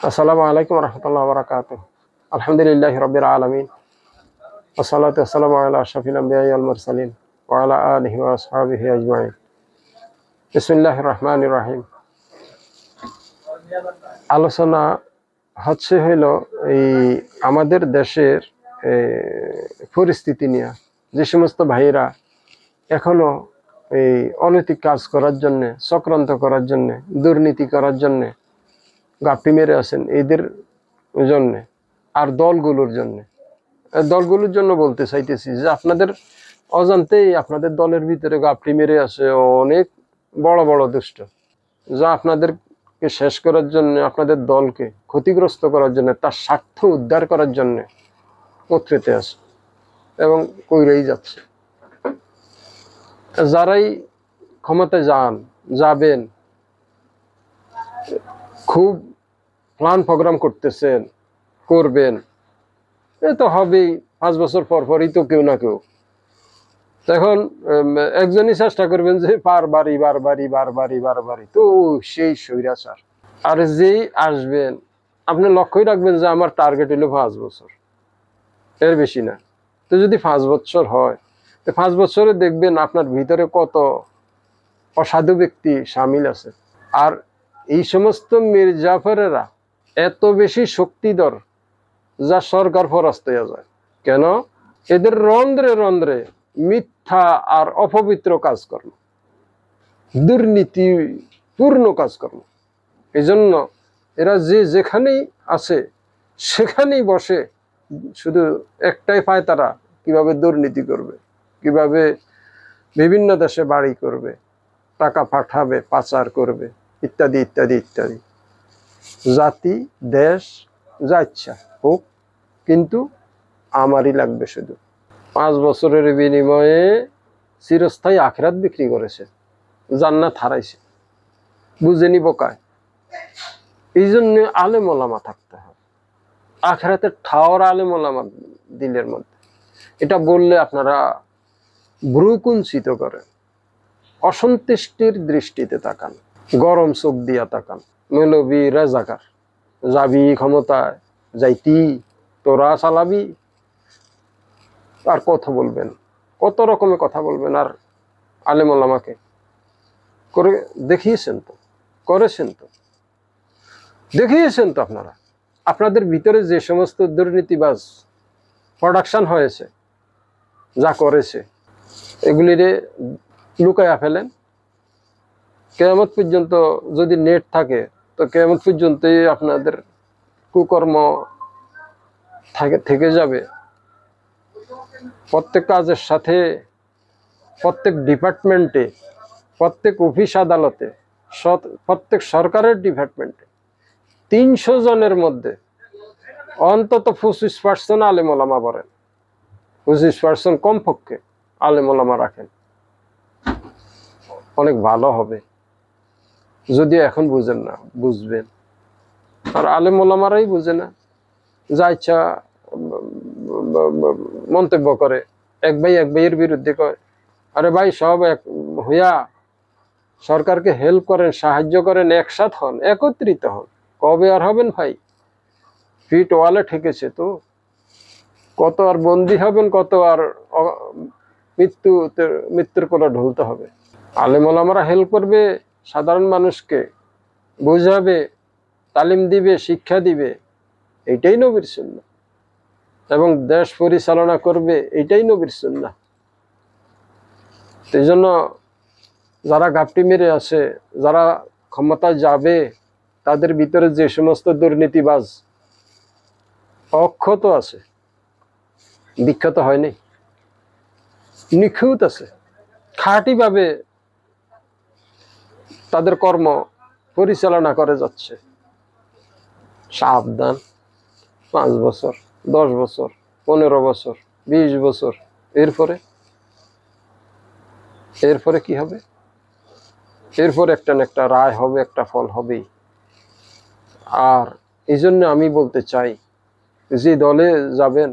আসসালামু আলাইকুম রহমতুল্লাহ বারাকাতুহ। আলহামদুলিল্লাহ রবিল আলমিন, আসসালাতু আসসালামু আলা আশরাফিল আম্বিয়া ওয়াল মুরসালিন ওয়া আলা আলিহি ওয়া আসহাবিহি আজমাইন। বিসমিল্লাহির রহমানির রহিম। আলোচনা হইল এই আমাদের দেশের পরিস্থিতি নিয়ে। যে সমস্ত ভাইয়েরা এখনো এই অনৈতিক কাজ করার জন্য, চক্রান্ত করার জন্য, দুর্নীতি করার জন্য গাপটি মেরে আছেন, এদের জন্য আর দলগুলোর জন্য বলতে চাইতেছি যে আপনাদের অজান্তেই আপনাদের দলের ভিতরে গাপটি মেরে আছে অনেক বড় বড় দুষ্ট, যা আপনাদেরকে শেষ করার জন্য, আপনাদের দলকে ক্ষতিগ্রস্ত করার জন্য, তার স্বার্থ উদ্ধার করার জন্য উতরেতে আছে এবং কইরেই যাচ্ছে। যারাই ক্ষমতায় যাবেন, খুব প্ল্যান প্রোগ্রাম করবেন, এ তো হবেই। 5 বছর পরই তো কেউ না কেউ, তখন একজনই চেষ্টা করবেন যে বারবারই তো সেই স্বৈরাচার। আর যেই আসবেন, আপনি লক্ষ্যই রাখবেন যে আমার টার্গেট হলো 5 বছর, এর বেশি না। তো যদি 5 বছর হয়, তো 5 বছরে দেখবেন আপনার ভিতরে কত অসাধু ব্যক্তি সামিল আছে। আর এই সমস্ত মির্জাফরেরা এত বেশি শক্তিধর যা সরকার পরাস্ত হয়ে যায়। কেন? এদের রন্ধ্রে রন্ধ্রে মিথ্যা আর অপবিত্র কাজকর্ম, দুর্নীতিপূর্ণ কাজকর্ম। এই জন্য এরা যেখানেই আছে সেখানেই বসে শুধু একটাই পায়, তারা কিভাবে দুর্নীতি করবে, কিভাবে বিভিন্ন দেশে বাড়ি করবে, টাকা পাঠাবে, পাচার করবে, ইত্যাদি ইত্যাদি ইত্যাদি। জাতি দেশ যা ইচ্ছা হোক, কিন্তু আমারই লাগবে শুধু। 5 বছরের বিনিময়ে চিরস্থায়ী আখিরাত বিক্রি করেছে, জান্নাত হারাইছে। বুঝেনি বোকায়। এই জন্য আলেম ওলামা থাকতে হবে, আখিরাতের ঠাওর আলেম ওলামা দিলের মধ্যে। এটা বললে আপনারা ভ্রু কুঞ্চিত করেন, অসন্তুষ্টির দৃষ্টিতে তাকান, গরম চোখ দিয়া তাকান। মৌলবী রাজাকার, যাবি ক্ষমতায়, যাইতি তোরা চালাবি, আর কথা বলবেন, কত রকমের কথা বলবেন। আর আলেম ওলামাকে করে দেখিয়েছেন তো, করেছেন তো, দেখিয়েছেন তো। আপনাদের ভিতরে যে সমস্ত দুর্নীতিবাজ প্রোডাকশন হয়েছে, যা করেছে, এগুলিরে লুকায়া ফেলেন। কিয়ামত পর্যন্ত যদি নেট থাকে, তো কিয়ামত পর্যন্তই আপনাদের কুকর্ম থেকে যাবে। প্রত্যেক কাজের সাথে, প্রত্যেক ডিপার্টমেন্টে, প্রত্যেক অফিস আদালতে, প্রত্যেক সরকারের ডিপার্টমেন্টে 300 জনের মধ্যে অন্তত 25% আলেম ওলামা বলেন, 25% কমপক্ষে আলেম ওলামা রাখেন, অনেক ভালো হবে। যদি এখন বুঝেন না, বুঝবেন। আর আলেম ওলামারাই বুঝে না, যা ইচ্ছা মন্তব্য করে। এক ভাইয়ের বিরুদ্ধে কয়, আরে ভাই, সব এক হইয়া সরকারকে হেল্প করেন, সাহায্য করেন, একসাথ হন, একত্রিত হন। কবে আর হবেন ভাই? ফিট ওয়ালে ঠেকেছে তো, কত আর বন্দী হবেন, কত আর মৃত্যুর কোলে ঢুলতে হবে। আলেম ওলামারা হেল্প করবে, সাধারণ মানুষকে বুঝাবে, তালিম দিবে, শিক্ষা দিবে, এইটাই নবীর সুন্নাহ। এবং দেশ পরিচালনা করবে, এইটাই নবীর সুন্নাহ। এই জন্য যারা গাপটি মেরে আছে, যারা ক্ষমতায় যাবে, তাদের ভিতরে যে সমস্ত দুর্নীতিবাজ অক্ষত আছে, বিখ্যাত হয়নি, নিখুঁত আছে, খাঁটিভাবে তাদের কর্ম পরিচালনা করে যাচ্ছে। সাবধান। 5 বছর, 10 বছর, 15 বছর, 20 বছর, এরপরে কি হবে? এরপর একটা না একটা রায় হবে, একটা ফল হবেই। আর এই জন্য আমি বলতে চাই, যে দলে যাবেন,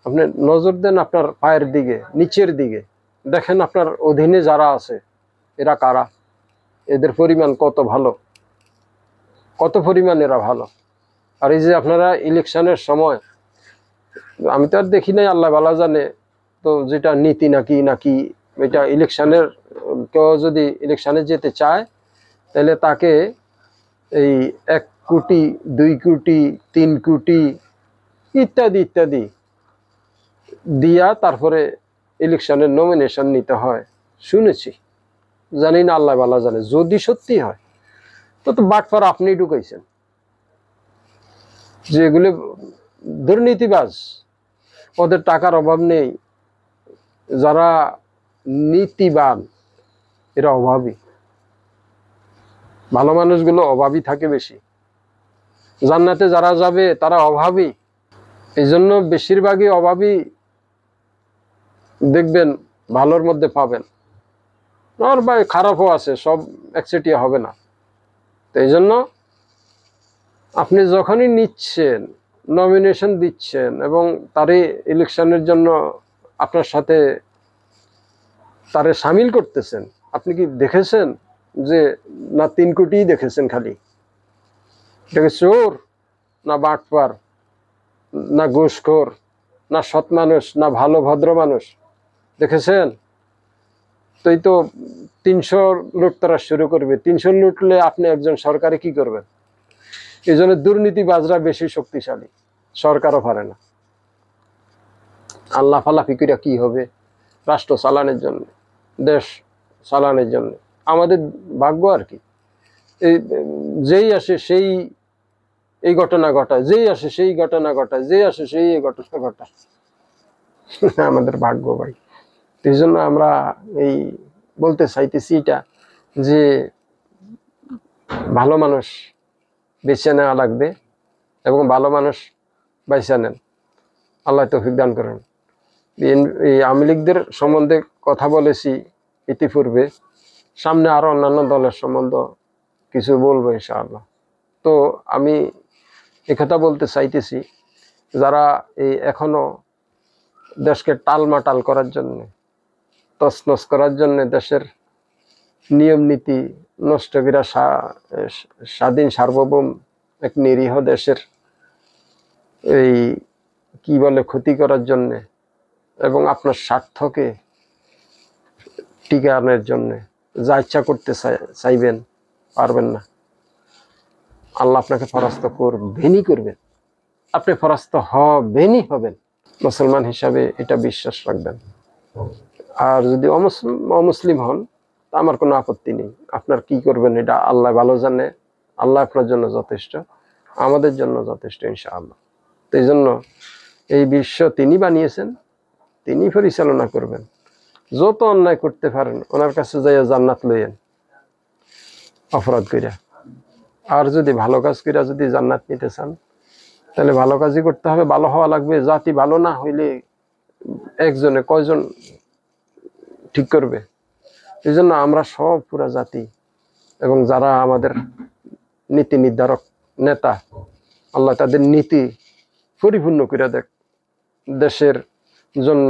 আপনি নজর দেন আপনার পায়ের দিকে, নিচের দিকে, দেখেন আপনার অধীনে যারা আছে এরা কারা, এদের পরিমাণ কত ভালো, কত পরিমাণ এরা ভালো। আর এই যে আপনারা ইলেকশনের সময়, আমি তো আর দেখি নাই, আল্লাহ ভালো জানে, তো যেটা নীতি নাকি নাকি এটা ইলেকশনের, কেউ যদি ইলেকশনে যেতে চায় তাহলে তাকে এই 1 কোটি 2 কোটি 3 কোটি ইত্যাদি ইত্যাদি দিয়া তারপরে ইলেকশনের নমিনেশন নিতে হয় শুনেছি, জানি না, আল্লাহ ভালো জানে। যদি সত্যি হয় তো বাটপার আপনি ঢুকাইছেন, যেগুলো দুর্নীতিবাজ, ওদের টাকার অভাব নেই, যারা নীতিবান এরা অভাবী, ভালো মানুষগুলো অভাবী থাকে বেশি। জান্নাতে যারা যাবে তারা অভাবী, এই জন্য বেশিরভাগই অভাবী দেখবেন ভালোর মধ্যে পাবেন। আর ভাই খারাপও আছে, সব একচেটিয়া হবে না। তো এই জন্য আপনি যখনই নিচ্ছেন, নমিনেশন দিচ্ছেন এবং তারই ইলেকশনের জন্য আপনার সাথে তারে সামিল করতেছেন, আপনি কি দেখেছেন যে না 3 কোটি দেখেছেন খালি? এটাকে চোর না বাটপার না ঘুষখোর না সৎ মানুষ না ভালো ভদ্র মানুষ দেখেছেন? তো এই তো 300 লুটতরাজ শুরু করবে, 300 লুটলে আপনি একজন সরকারে কি করবেন? এই জন্য দুর্নীতিবাজরা বেশি শক্তিশালী, সরকারও পারে না। আল্লাহ ফালাফি কইরা কি হবে? রাষ্ট্র চালানোর জন্য, দেশ চালানোর জন্য আমাদের ভাগ্য আর কি। এই যেই আসে সেই এই ঘটনা ঘটায়, যেই আসে সেই ঘটনা ঘটায়, যেই আসে সেই এই ঘটনা ঘটায়। আমাদের ভাগ্য ভাই। এই জন্য আমরা এই বলতে চাইতেছি এটা যে ভালো মানুষ বেছে নেওয়া লাগবে এবং ভালো মানুষ বেছে নেন। আল্লাহ তৌফিক দান করেন। এই আওয়ামী লীগদের সম্বন্ধে কথা বলেছি ইতিপূর্বে, সামনে আরো অন্যান্য দলের সম্বন্ধে কিছু বলবো ইনশাআল্লাহ। তো আমি একথা বলতে চাইতেছি, যারা এই এখনো দেশকে টালমাটাল করার জন্য, তছনছ করার জন্য, দেশের নিয়ম নীতি নষ্ট করা, স্বাধীন সার্বভৌম এক নিরীহ দেশের এই কি বলে ক্ষতি করার জন্য এবং আপনার স্বার্থকে টিকানোর জন্য যা ইচ্ছা করতে চাইবেন, পারবেন না। আল্লাহ আপনাকে পরাস্ত করবেনই করবেন, আপনি পরাস্ত হবেনই হবেন। মুসলমান হিসাবে এটা বিশ্বাস রাখবেন। আর যদি অমুসলিম হন, আমার কোনো আপত্তি নেই, আপনার কি করবেন এটা আল্লাহ ভালো জানে। আল্লাহ আপনার জন্য যথেষ্ট, আমাদের জন্য যথেষ্ট ইনশাআল্লাহ। তো এই জন্য এই বিশ্ব তিনি বানিয়েছেন, তিনি পরিচালনা করবেন। যত অন্যায় করতে পারেন ওনার কাছে যাইয়া জান্নাত লইয়েন অপরাধ কইরা। আর যদি ভালো কাজ কইরা যদি জান্নাত নিতে চান তাহলে ভালো কাজই করতে হবে, ভালো হওয়া লাগবে। জাতি ভালো না হইলে একজনে কয়জন ঠিক করবে? এই জন্য আমরা সব পুরা জাতি এবং যারা আমাদের নীতি নির্ধারক নেতা, আল্লাহ তাদের নীতি পরিপূর্ণ করে দেখ, দেশের জন্য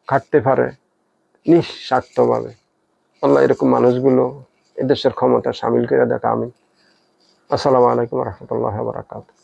খাটতে পারে নিঃস্বার্থভাবে। আল্লাহ এরকম মানুষগুলো এদেশের ক্ষমতা সামিল করে দেখা। আমিন। আসসালামু আলাইকুম রহমতুল্লাহ বারাকাতুহু।